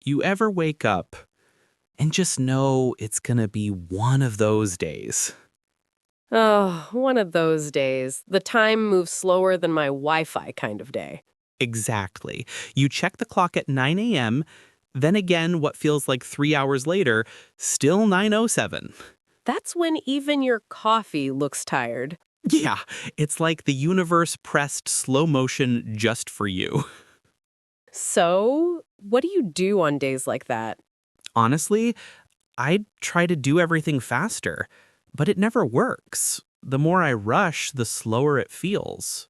You ever wake up and just know it's gonna be one of those days? Oh, one of those days. The time moves slower than my Wi-Fi kind of day. Exactly. You check the clock at 9 a.m., then again, what feels like 3 hours later, still 9:07. That's when even your coffee looks tired. Yeah, it's like the universe pressed slow motion just for you. So, what do you do on days like that? Honestly, I try to do everything faster, but it never works. The more I rush, the slower it feels.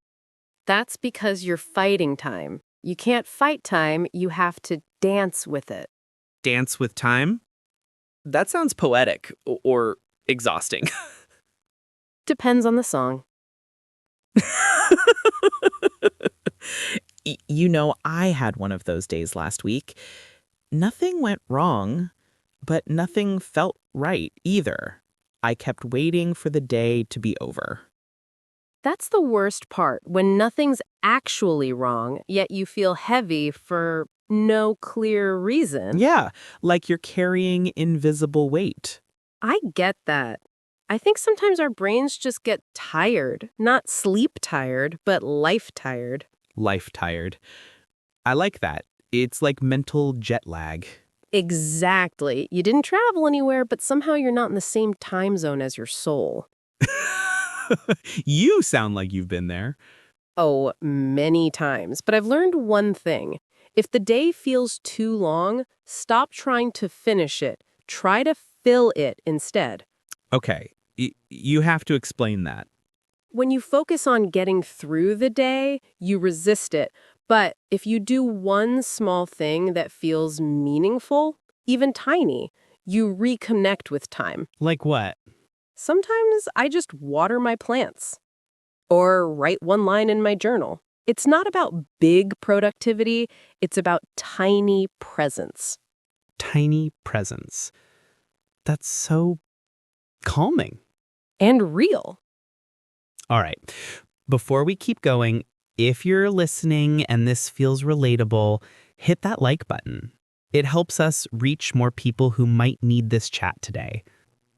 That's because you're fighting time. You can't fight time, you have to dance with it. Dance with time? That sounds poetic or exhausting. Depends on the song. I had one of those days last week. Nothing went wrong, but nothing felt right either. I kept waiting for the day to be over. That's the worst part, when nothing's actually wrong, yet you feel heavy for no clear reason. Yeah, like you're carrying invisible weight. I get that. I think sometimes our brains just get tired. Not sleep tired, but life tired. Life tired. I like that. It's like mental jet lag. Exactly. You didn't travel anywhere, but somehow you're not in the same time zone as your soul. You sound like you've been there. Oh, many times. But I've learned one thing. If the day feels too long, stop trying to finish it. Try to fill it instead. Okay, you have to explain that. When you focus on getting through the day, you resist it. But if you do one small thing that feels meaningful, even tiny, you reconnect with time. Like what? Sometimes I just water my plants or write one line in my journal. It's not about big productivity, it's about tiny presence. Tiny presence. That's so calming. And real. All right. Before we keep going, if you're listening and this feels relatable, hit that like button. It helps us reach more people who might need this chat today.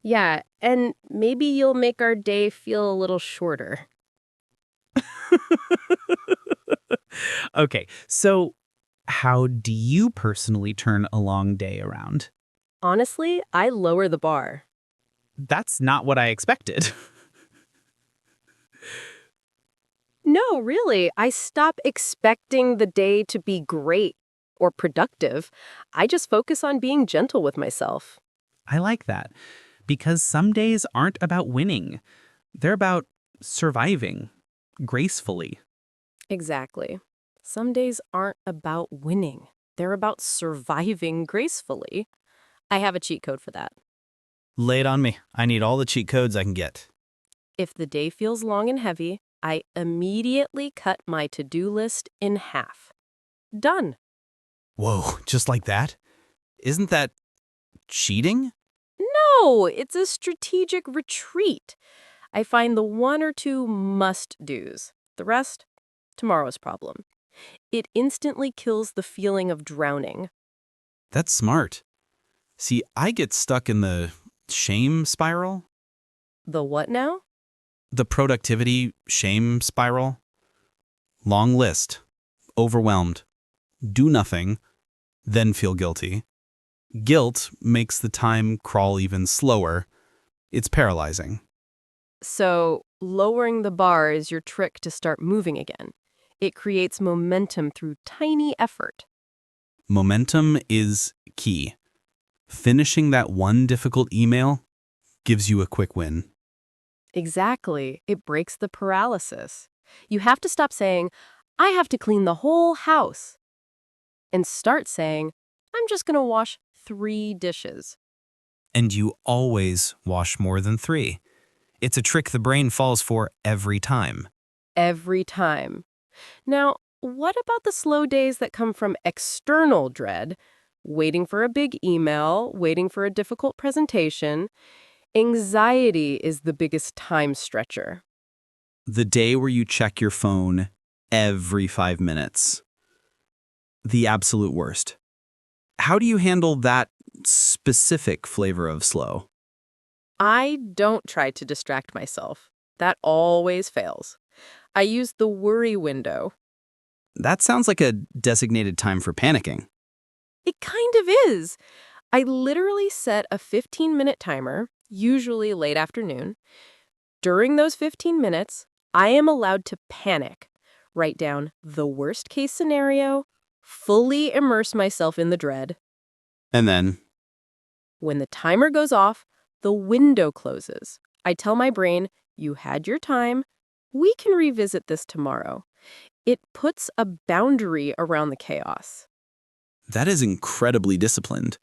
Yeah, and maybe you'll make our day feel a little shorter. Okay, so how do you personally turn a long day around? Honestly, I lower the bar. That's not what I expected. No, really, I stop expecting the day to be great or productive. I just focus on being gentle with myself. I like that because some days aren't about winning. They're about surviving gracefully. Exactly. Some days aren't about winning. They're about surviving gracefully. I have a cheat code for that. Lay it on me. I need all the cheat codes I can get. If the day feels long and heavy, I immediately cut my to-do list in half. Done. Whoa, just like that? Isn't that cheating? No, it's a strategic retreat. I find the one or two must-dos. The rest, tomorrow's problem. It instantly kills the feeling of drowning. That's smart. See, I get stuck in the shame spiral, The what now? the productivity shame spiral. Long list, overwhelmed, do nothing, then feel guilty. Guilt makes the time crawl even slower. It's paralyzing. So, lowering the bar is your trick to start moving again. It creates momentum through tiny effort. Momentum is key. Finishing that one difficult email gives you a quick win. Exactly. It breaks the paralysis. You have to stop saying, I have to clean the whole house, and start saying, I'm just going to wash 3 dishes. And you always wash more than 3. It's a trick the brain falls for every time. Every time. Now, what about the slow days that come from external dread? Waiting for a big email, waiting for a difficult presentation. Anxiety is the biggest time stretcher. The day where you check your phone every 5 minutes. The absolute worst. How do you handle that specific flavor of slow? I don't try to distract myself. That always fails. I use the worry window. That sounds like a designated time for panicking. It kind of is. I literally set a 15-minute timer, usually late afternoon. During those 15 minutes, I am allowed to panic, write down the worst case scenario, fully immerse myself in the dread. And then, When the timer goes off, the window closes. I tell my brain, you had your time. We can revisit this tomorrow. It puts a boundary around the chaos. that is incredibly disciplined.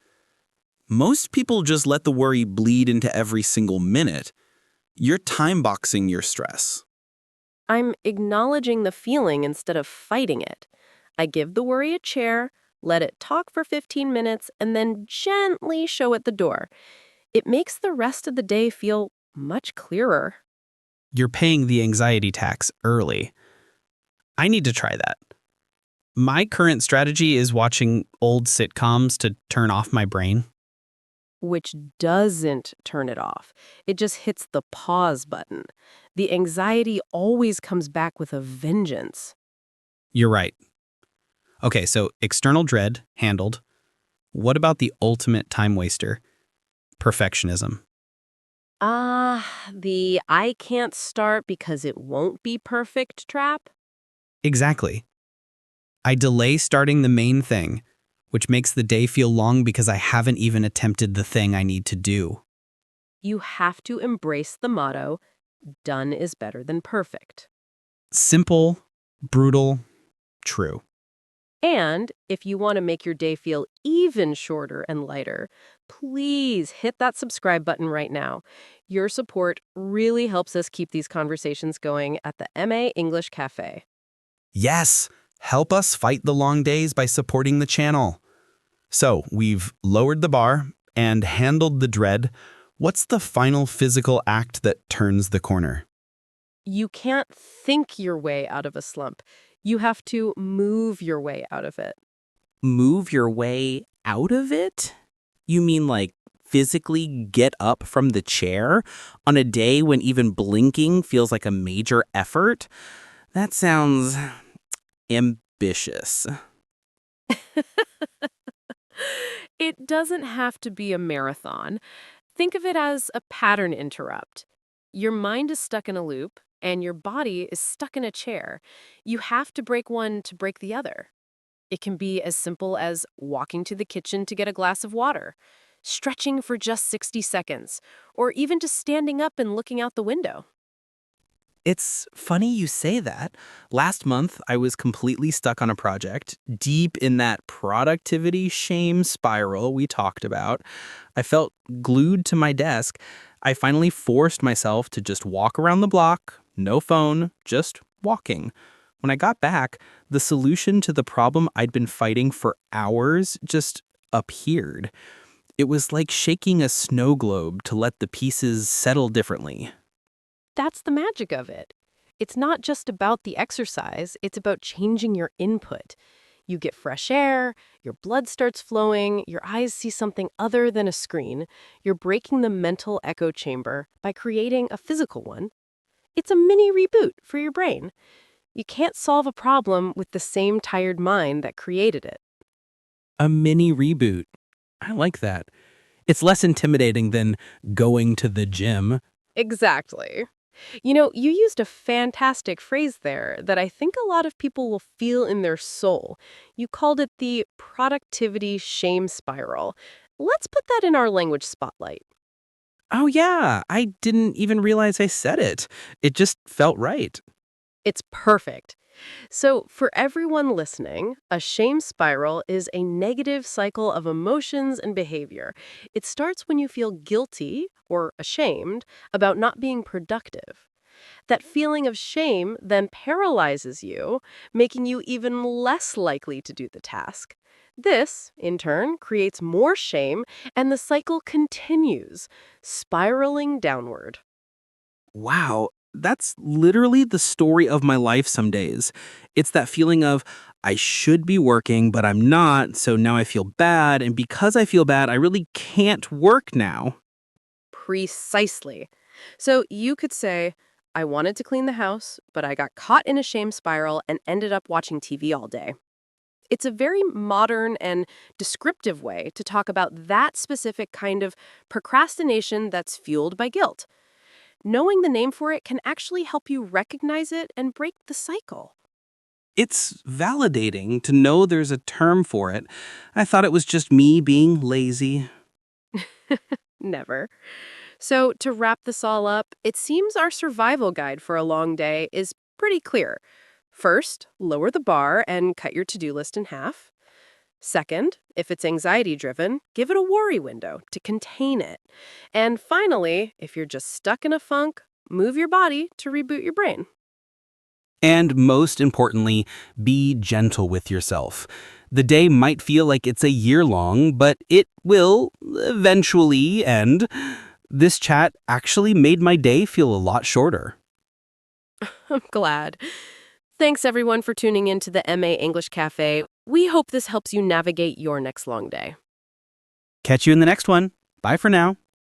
Most people just let the worry bleed into every single minute. You're time boxing your stress. I'm acknowledging the feeling instead of fighting it. I give the worry a chair, let it talk for 15 minutes, and then gently show it the door. It makes the rest of the day feel much clearer. You're paying the anxiety tax early. I need to try that. My current strategy is watching old sitcoms to turn off my brain. Which doesn't turn it off. It just hits the pause button. The anxiety always comes back with a vengeance. You're right. Okay, so external dread handled. What about the ultimate time waster? Perfectionism. The I can't start because it won't be perfect trap? Exactly. I delay starting the main thing, which makes the day feel long because I haven't even attempted the thing I need to do. You have to embrace the motto, done is better than perfect. Simple, brutal, true. And if you want to make your day feel even shorter and lighter, please hit that subscribe button right now. Your support really helps us keep these conversations going at the MA English Cafe. Yes, help us fight the long days by supporting the channel. So, we've lowered the bar and handled the dread. What's the final physical act that turns the corner? You can't think your way out of a slump. You have to move your way out of it. Move your way out of it? You mean like physically get up from the chair on a day when even blinking feels like a major effort? That sounds ambitious. It doesn't have to be a marathon. Think of it as a pattern interrupt. Your mind is stuck in a loop, and your body is stuck in a chair. You have to break one to break the other. It can be as simple as walking to the kitchen to get a glass of water, stretching for just 60 seconds, or even just standing up and looking out the window. It's funny you say that. Last month, I was completely stuck on a project, deep in that productivity shame spiral we talked about. I felt glued to my desk. I finally forced myself to just walk around the block, no phone, just walking. When I got back, the solution to the problem I'd been fighting for hours just appeared. It was like shaking a snow globe to let the pieces settle differently. That's the magic of it. It's not just about the exercise, it's about changing your input. You get fresh air, your blood starts flowing, your eyes see something other than a screen. You're breaking the mental echo chamber by creating a physical one. It's a mini reboot for your brain. You can't solve a problem with the same tired mind that created it. A mini reboot. I like that. It's less intimidating than going to the gym. Exactly. You used a fantastic phrase there that I think a lot of people will feel in their soul. You called it the productivity shame spiral. Let's put that in our language spotlight. Oh, yeah. I didn't even realize I said it. It just felt right. It's perfect. So, for everyone listening, a shame spiral is a negative cycle of emotions and behavior. It starts when you feel guilty or ashamed about not being productive. That feeling of shame then paralyzes you, making you even less likely to do the task. This, in turn, creates more shame, and the cycle continues, spiraling downward. Wow. that's literally the story of my life some days. It's that feeling of, I should be working, but I'm not, so now I feel bad, and because I feel bad, I really can't work now. Precisely. So you could say, I wanted to clean the house, but I got caught in a shame spiral and ended up watching TV all day. It's a very modern and descriptive way to talk about that specific kind of procrastination that's fueled by guilt. Knowing the name for it can actually help you recognize it and break the cycle. It's validating to know there's a term for it. I thought it was just me being lazy. Never. So, to wrap this all up, it seems our survival guide for a long day is pretty clear. First, lower the bar and cut your to-do list in half. Second, if it's anxiety driven, give it a worry window to contain it. And finally, if you're just stuck in a funk, move your body to reboot your brain. And most importantly, be gentle with yourself. The day might feel like it's a year long, but it will eventually end. This chat actually made my day feel a lot shorter. I'm glad. Thanks everyone for tuning in to the MA English Cafe. We hope this helps you navigate your next long day. Catch you in the next one. Bye for now.